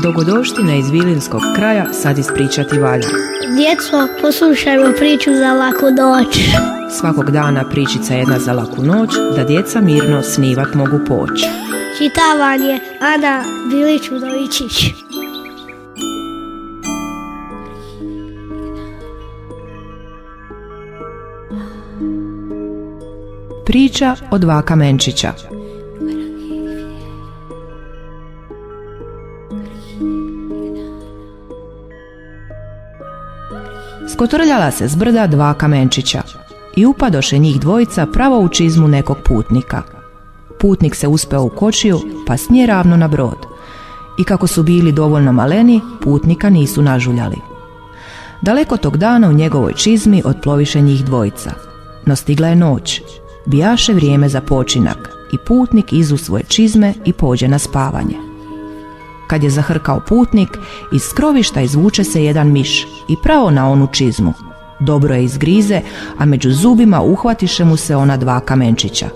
Dogodovštine iz Vilinskog kraja sad ispričati valja. Djeco, poslušajmo priču za laku noć. Svakog dana pričica jedna za laku noć, da djeca mirno snivat mogu poći. Čitavanje Ana Bilić Udovičić. Priča o dva kamenčića. Skotrljala se s brda dva kamenčića i upadoše njih dvojica pravo u čizmu nekog putnika. Putnik se uspeo u kočiju, pa s nje ravno na brod. I kako su bili dovoljno maleni, putnika nisu nažuljali. Daleko tog dana u njegovoj čizmi otploviše njih dvojica. No stigla je noć, bijaše vrijeme za počinak i putnik izu svoje čizme i pođe na spavanje. Kad je zahrkao putnik, iz skrovišta izvuče se jedan miš i pravo na onu čizmu. Dobro je izgrize, a među zubima uhvatiše mu se ona dva kamenčića.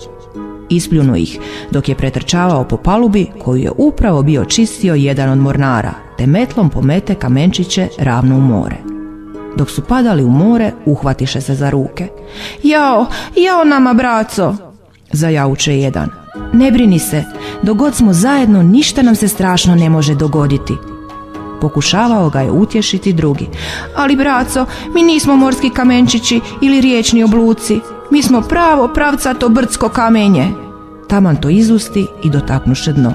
Ispljunu ih dok je pretrčavao po palubi koju je upravo bio čistio jedan od mornara, te metlom pomete kamenčiće ravno u more. Dok su padali u more, uhvatiše se za ruke. Jao nama, braco, zajauče jedan. Ne brini se, dok god smo zajedno ništa nam se strašno ne može dogoditi. Pokušavao ga je utješiti drugi. Ali braco, mi nismo morski kamenčići ili riječni obluci. Mi smo pravo pravcato brdsko kamenje. Taman to izusti i dotaknuše dno.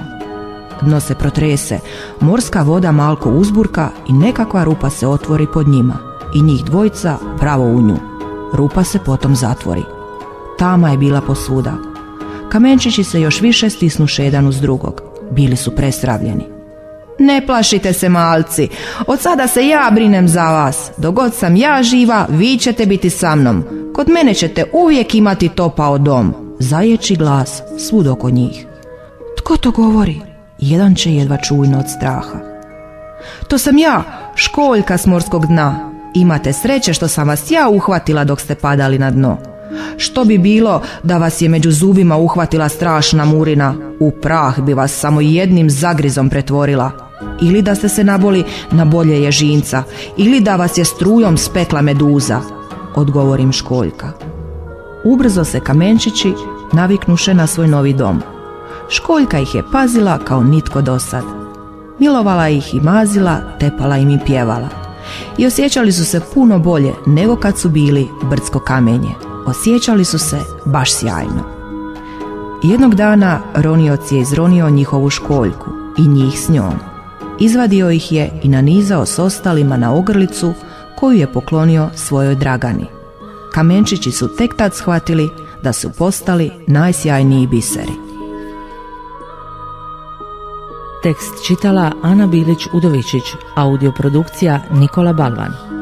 Dno se protrese, morska voda malko uzburka i nekakva rupa se otvori pod njima. I njih dvojica pravo u nju. Rupa se potom zatvori. Tama je bila posvuda. Kamenčići se još više stisnuše jedan uz drugog. Bili su presravljeni. Ne plašite se, malci, od sada se ja brinem za vas. Dok god sam ja živa, vi ćete biti sa mnom. Kod mene ćete uvijek imati topao dom. Zaječi glas svud oko njih. Tko to govori? Jedan će jedva čujno od straha. To sam ja, Školjka s morskog dna. Imate sreće što sam vas ja uhvatila dok ste padali na dno. Što bi bilo da vas je među zubima uhvatila strašna murina? U prah bi vas samo jednim zagrizom pretvorila. Ili da ste se naboli na bolje ježinca, ili da vas je strujom spekla meduza, odgovorim Školjka. Ubrzo se kamenčići naviknuše na svoj novi dom. Školjka ih je pazila kao nitko dosad. Milovala ih i mazila, tepala im i pjevala. I osjećali su se puno bolje nego kad su bili brdsko kamenje. Osjećali su se baš sjajno. Jednog dana ronioc je izronio njihovu Školjku i njih s njom. Izvadio ih je i nanizao s ostalima na ogrlicu koju je poklonio svojoj Dragani. Kamenčići su tek tad shvatili da su postali najsjajniji biseri. Tekst čitala Ana Bilić Udovičić, audioprodukcija Nikola Balvan.